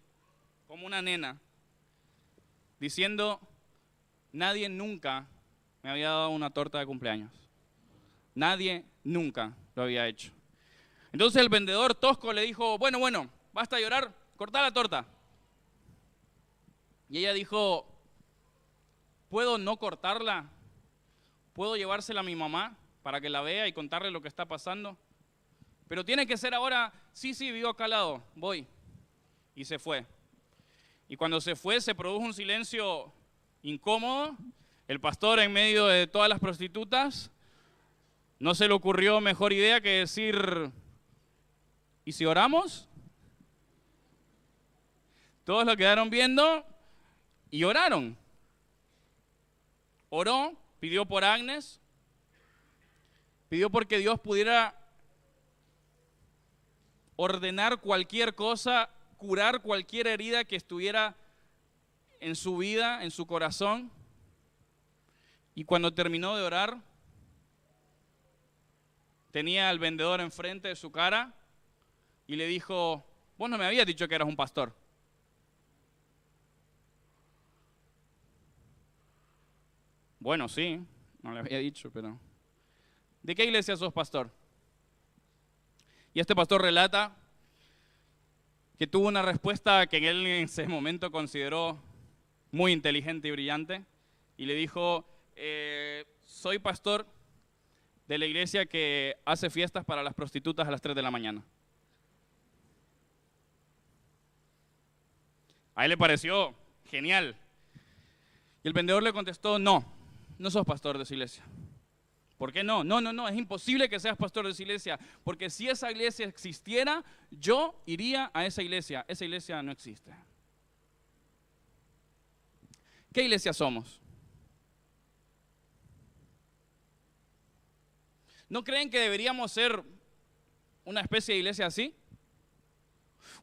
Speaker 1: como una nena, diciendo, nadie nunca me había dado una torta de cumpleaños. Nadie nunca lo había hecho. Entonces el vendedor tosco le dijo, bueno, basta de llorar, cortá la torta. Y ella dijo, ¿puedo no cortarla? ¿Puedo llevársela a mi mamá para que la vea y contarle lo que está pasando? Pero tiene que ser ahora, sí, vivo acá al lado, voy. Y se fue. Y cuando se fue se produjo un silencio incómodo. El pastor en medio de todas las prostitutas no se le ocurrió mejor idea que decir, ¿y si oramos? Todos lo quedaron viendo y oraron. Oró, pidió por Agnes, pidió porque Dios pudiera ordenar cualquier cosa, curar cualquier herida que estuviera en su vida, en su corazón. Y cuando terminó de orar, tenía al vendedor enfrente de su cara y le dijo, vos no me habías dicho que eras un pastor. Bueno, sí, no le había dicho, pero ¿de qué iglesia sos pastor? Y este pastor relata que tuvo una respuesta que él en ese momento consideró muy inteligente y brillante, y le dijo, soy pastor de la iglesia que hace fiestas para las prostitutas a las 3 de la mañana. A él le pareció genial. Y el vendedor le contestó, no sos pastor de esa iglesia. ¿Por qué no? No, es imposible que seas pastor de esa iglesia, porque si esa iglesia existiera, yo iría a esa iglesia no existe. ¿Qué iglesia somos? ¿No creen que deberíamos ser una especie de iglesia así?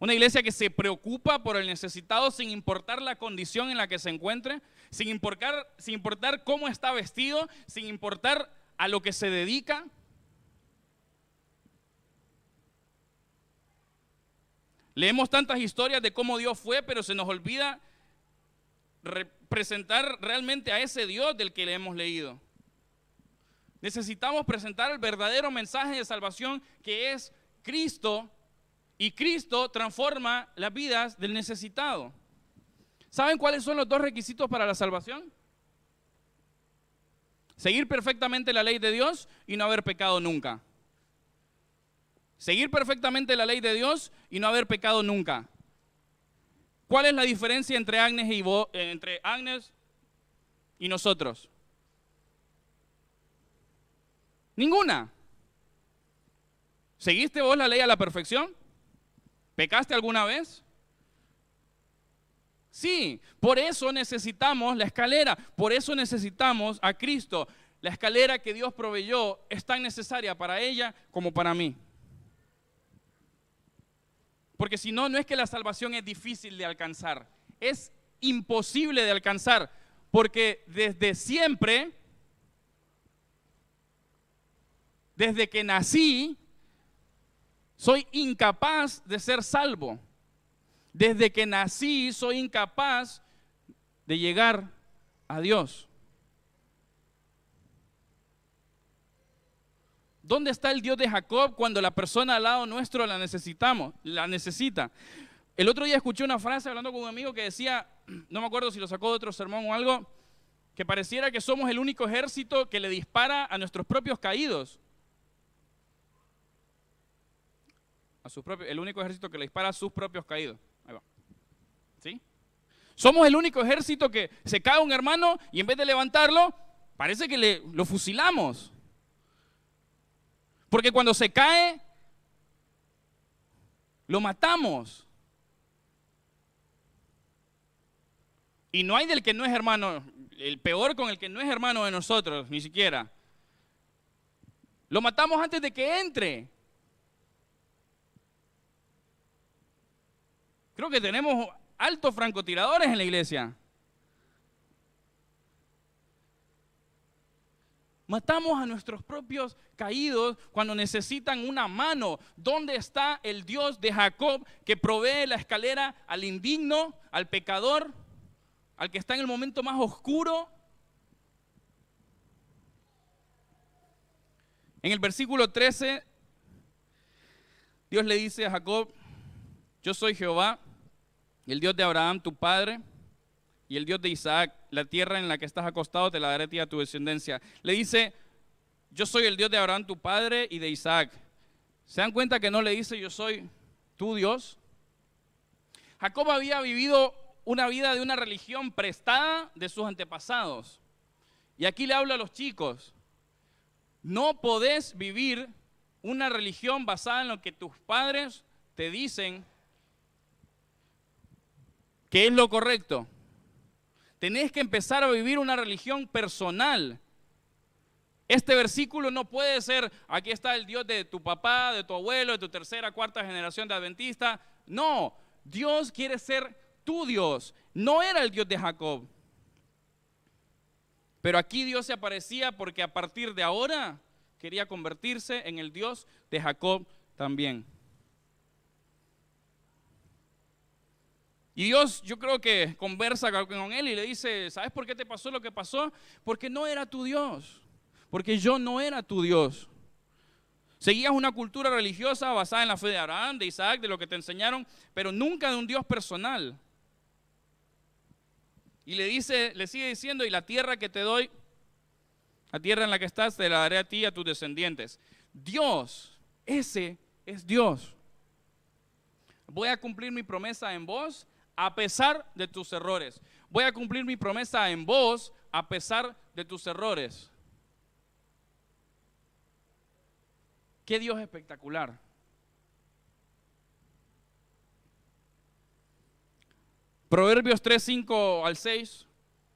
Speaker 1: Una iglesia que se preocupa por el necesitado sin importar la condición en la que se encuentre, sin importar cómo está vestido, sin importar a lo que se dedica. Leemos tantas historias de cómo Dios fue, pero se nos olvida presentar realmente a ese Dios del que le hemos leído. Necesitamos presentar el verdadero mensaje de salvación, que es Cristo, y Cristo transforma las vidas del necesitado. ¿Saben cuáles son los dos requisitos para la salvación? Seguir perfectamente la ley de Dios y no haber pecado nunca. Seguir perfectamente la ley de Dios y no haber pecado nunca. ¿Cuál es la diferencia entre Agnes y nosotros? Ninguna. ¿Seguiste vos la ley a la perfección? ¿Pecaste alguna vez? Sí, por eso necesitamos la escalera, por eso necesitamos a Cristo. La escalera que Dios proveyó es tan necesaria para ella como para mí. Porque si no, no es que la salvación es difícil de alcanzar, es imposible de alcanzar, porque desde siempre, desde que nací, soy incapaz de ser salvo. Desde que nací soy incapaz de llegar a Dios. ¿Dónde está el Dios de Jacob cuando la persona al lado nuestro la necesita? El otro día escuché una frase hablando con un amigo que decía, no me acuerdo si lo sacó de otro sermón o algo, que pareciera que somos el único ejército que le dispara a nuestros propios caídos. El único ejército que le dispara a sus propios caídos. Ahí va. ¿Sí? Somos el único ejército que se cae un hermano y en vez de levantarlo, parece que lo fusilamos. Porque cuando se cae, lo matamos. Y no hay del que no es hermano, el peor con el que no es hermano de nosotros, ni siquiera. Lo matamos antes de que entre. Creo que tenemos altos francotiradores en la iglesia. Matamos a nuestros propios caídos cuando necesitan una mano. ¿Dónde está el Dios de Jacob que provee la escalera al indigno, al pecador, al que está en el momento más oscuro? En el versículo 13, Dios le dice a Jacob, yo soy Jehová, el Dios de Abraham, tu padre, y el Dios de Isaac. La tierra en la que estás acostado te la daré a ti y a tu descendencia. Le dice, yo soy el Dios de Abraham, tu padre, y de Isaac. ¿Se dan cuenta que no le dice, yo soy tu Dios? Jacob había vivido una vida de una religión prestada de sus antepasados. Y aquí le hablo a los chicos. No podés vivir una religión basada en lo que tus padres te dicen que es lo correcto. Tenés que empezar a vivir una religión personal. Este versículo no puede ser, aquí está el Dios de tu papá, de tu abuelo, de tu tercera, cuarta generación de adventista. No, Dios quiere ser tu Dios. No era el Dios de Jacob. Pero aquí Dios se aparecía porque a partir de ahora quería convertirse en el Dios de Jacob también. Y Dios, yo creo que conversa con él y le dice, ¿sabes por qué te pasó lo que pasó? Porque no era tu Dios, porque yo no era tu Dios. Seguías una cultura religiosa basada en la fe de Abraham, de Isaac, de lo que te enseñaron, pero nunca de un Dios personal. Y le sigue diciendo, y la tierra que te doy, la tierra en la que estás, te la daré a ti y a tus descendientes. Dios, ese es Dios. Voy a cumplir mi promesa en vos a pesar de tus errores. Voy a cumplir mi promesa en vos a pesar de tus errores. ¡Qué Dios espectacular! Proverbios 3, 5 al 6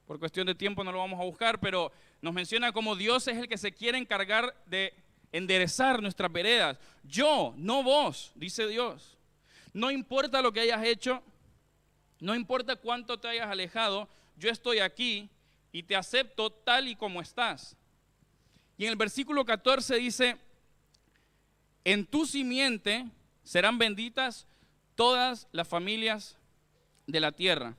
Speaker 1: Por cuestión de tiempo no lo vamos a buscar, pero nos menciona cómo Dios es el que se quiere encargar de enderezar nuestras veredas. Yo, no vos, dice Dios. No importa lo que hayas hecho, no importa cuánto te hayas alejado, yo estoy aquí y te acepto tal y como estás. Y en el versículo 14 dice, en tu simiente serán benditas todas las familias de la tierra.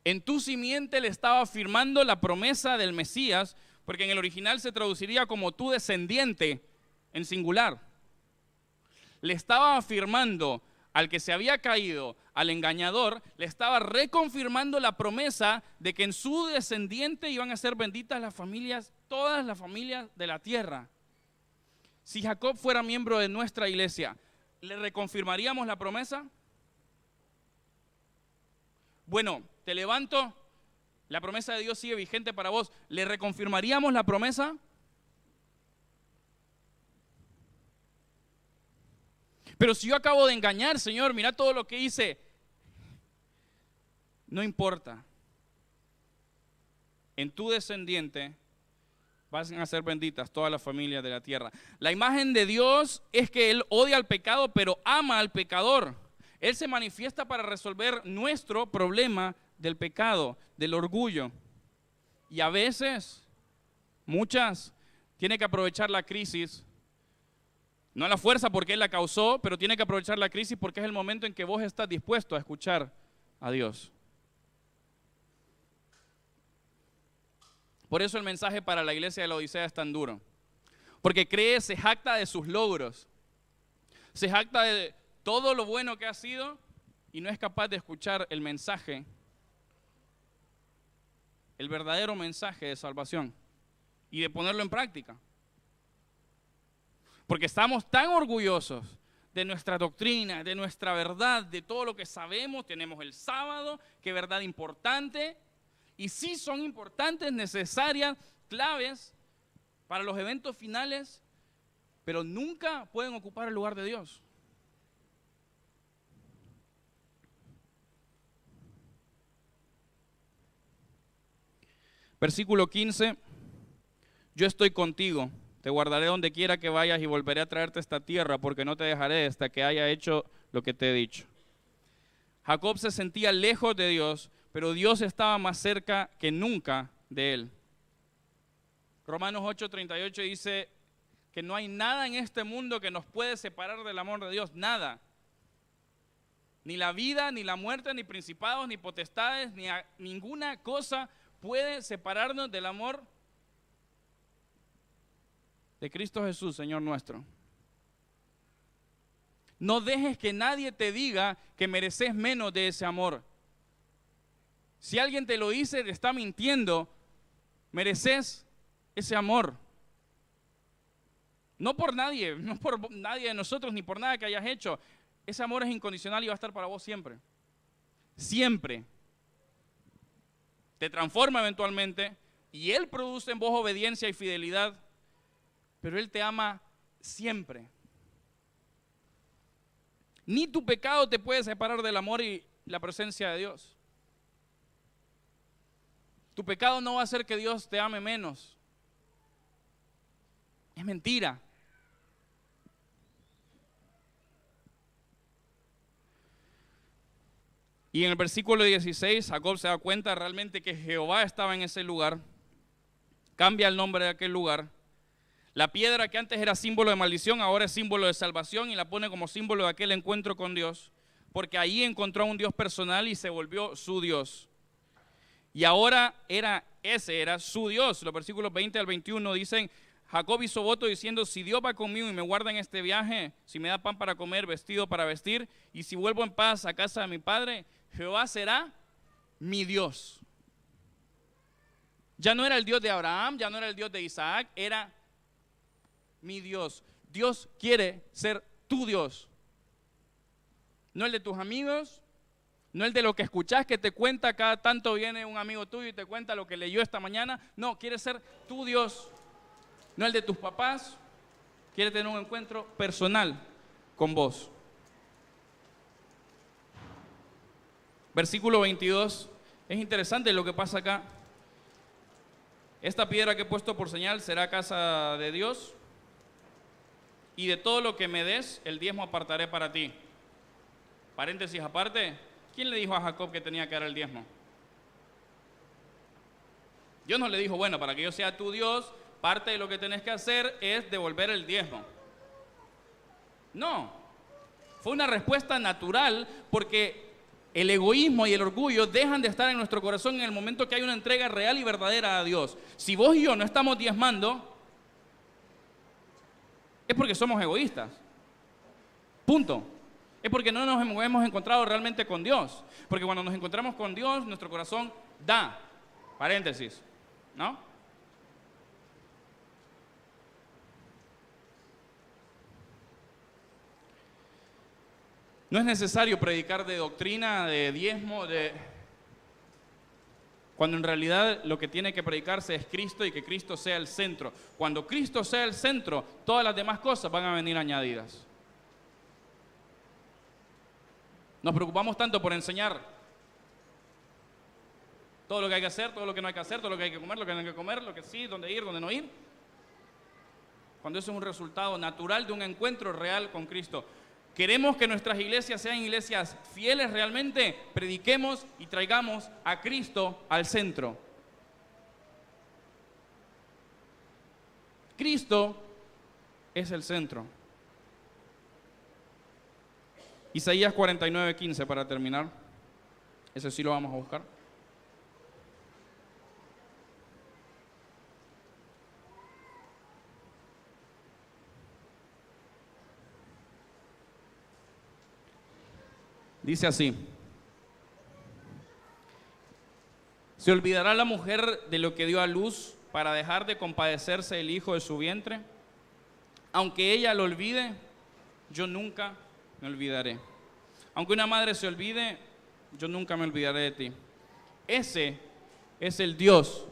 Speaker 1: En tu simiente le estaba afirmando la promesa del Mesías, porque en el original se traduciría como tu descendiente en singular. Le estaba afirmando al que se había caído, al engañador, le estaba reconfirmando la promesa de que en su descendiente iban a ser benditas las familias, todas las familias de la tierra. Si Jacob fuera miembro de nuestra iglesia, ¿le reconfirmaríamos la promesa? Bueno, te levanto, la promesa de Dios sigue vigente para vos. ¿Le reconfirmaríamos la promesa? Pero si yo acabo de engañar, Señor, mira todo lo que hice. No importa. En tu descendiente van a ser benditas todas las familias de la tierra. La imagen de Dios es que Él odia al pecado, pero ama al pecador. Él se manifiesta para resolver nuestro problema del pecado, del orgullo. Y a veces, muchas, tiene que aprovechar la crisis. No a la fuerza porque Él la causó, pero tiene que aprovechar la crisis porque es el momento en que vos estás dispuesto a escuchar a Dios. Por eso el mensaje para la iglesia de la Odisea es tan duro. Porque se jacta de sus logros. Se jacta de todo lo bueno que ha sido y no es capaz de escuchar el mensaje, el verdadero mensaje de salvación y de ponerlo en práctica. Porque estamos tan orgullosos de nuestra doctrina, de nuestra verdad, de todo lo que sabemos. Tenemos el sábado, qué verdad importante. Y sí son importantes, necesarias, claves para los eventos finales, pero nunca pueden ocupar el lugar de Dios. Versículo 15, yo estoy contigo. Te guardaré donde quiera que vayas y volveré a traerte a esta tierra porque no te dejaré hasta que haya hecho lo que te he dicho. Jacob se sentía lejos de Dios, pero Dios estaba más cerca que nunca de él. Romanos 8:38 dice que no hay nada en este mundo que nos puede separar del amor de Dios, nada. Ni la vida, ni la muerte, ni principados, ni potestades, ninguna cosa puede separarnos del amor de Cristo Jesús, Señor nuestro. No dejes que nadie te diga que mereces menos de ese amor. Si alguien te lo dice, te está mintiendo. Mereces ese amor. No por nadie, no por nadie de nosotros, ni por nada que hayas hecho. Ese amor es incondicional y va a estar para vos siempre. Siempre. Te transforma eventualmente y Él produce en vos obediencia y fidelidad. Pero Él te ama siempre. Ni tu pecado te puede separar del amor y la presencia de Dios. Tu pecado no va a hacer que Dios te ame menos. Es mentira. Y en el versículo 16, Jacob se da cuenta realmente que Jehová estaba en ese lugar. Cambia el nombre de aquel lugar. La piedra que antes era símbolo de maldición, ahora es símbolo de salvación y la pone como símbolo de aquel encuentro con Dios, porque ahí encontró a un Dios personal y se volvió su Dios. Y ahora ese era su Dios. Los versículos 20 al 21 dicen, Jacob hizo voto diciendo, si Dios va conmigo y me guarda en este viaje, si me da pan para comer, vestido para vestir, y si vuelvo en paz a casa de mi padre, Jehová será mi Dios. Ya no era el Dios de Abraham, ya no era el Dios de Isaac, era mi Dios. Dios quiere ser tu Dios. No el de tus amigos, no el de lo que escuchás que te cuenta, cada tanto viene un amigo tuyo y te cuenta lo que leyó esta mañana. No, quiere ser tu Dios. No el de tus papás, quiere tener un encuentro personal con vos. Versículo 22, Es interesante lo que pasa acá. Esta piedra que he puesto por señal será casa de Dios, y de todo lo que me des, el diezmo apartaré para ti. Paréntesis aparte, ¿quién le dijo a Jacob que tenía que dar el diezmo? Dios no le dijo, bueno, para que yo sea tu Dios, parte de lo que tenés que hacer es devolver el diezmo. No, fue una respuesta natural, porque el egoísmo y el orgullo dejan de estar en nuestro corazón en el momento que hay una entrega real y verdadera a Dios. Si vos y yo no estamos diezmando, es porque somos egoístas. Punto. Es porque no nos hemos encontrado realmente con Dios. Porque cuando nos encontramos con Dios, nuestro corazón da. Paréntesis, ¿no? No es necesario predicar de doctrina, de diezmo, cuando en realidad lo que tiene que predicarse es Cristo y que Cristo sea el centro. Cuando Cristo sea el centro, todas las demás cosas van a venir añadidas. Nos preocupamos tanto por enseñar todo lo que hay que hacer, todo lo que no hay que hacer, todo lo que hay que comer, lo que no hay que comer, lo que sí, dónde ir, dónde no ir. Cuando eso es un resultado natural de un encuentro real con Cristo. Queremos que nuestras iglesias sean iglesias fieles realmente, prediquemos y traigamos a Cristo al centro. Cristo es el centro. Isaías 49:15 para terminar. Ese sí lo vamos a buscar. Dice así: ¿se olvidará la mujer de lo que dio a luz para dejar de compadecerse el hijo de su vientre? Aunque ella lo olvide, yo nunca me olvidaré. Aunque una madre se olvide, yo nunca me olvidaré de ti. Ese es el Dios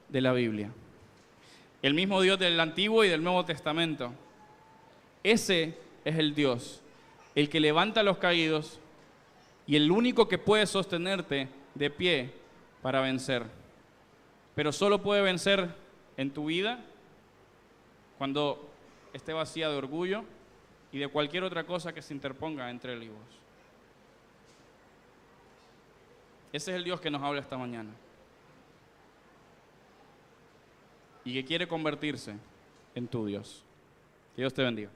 Speaker 1: de la Biblia. El mismo Dios del Antiguo y del Nuevo Testamento. Ese es el Dios, el que levanta a los caídos y el único que puede sostenerte de pie para vencer. Pero solo puede vencer en tu vida cuando esté vacía de orgullo y de cualquier otra cosa que se interponga entre él y vos. Ese es el Dios que nos habla esta mañana y que quiere convertirse en tu Dios. Que Dios te bendiga.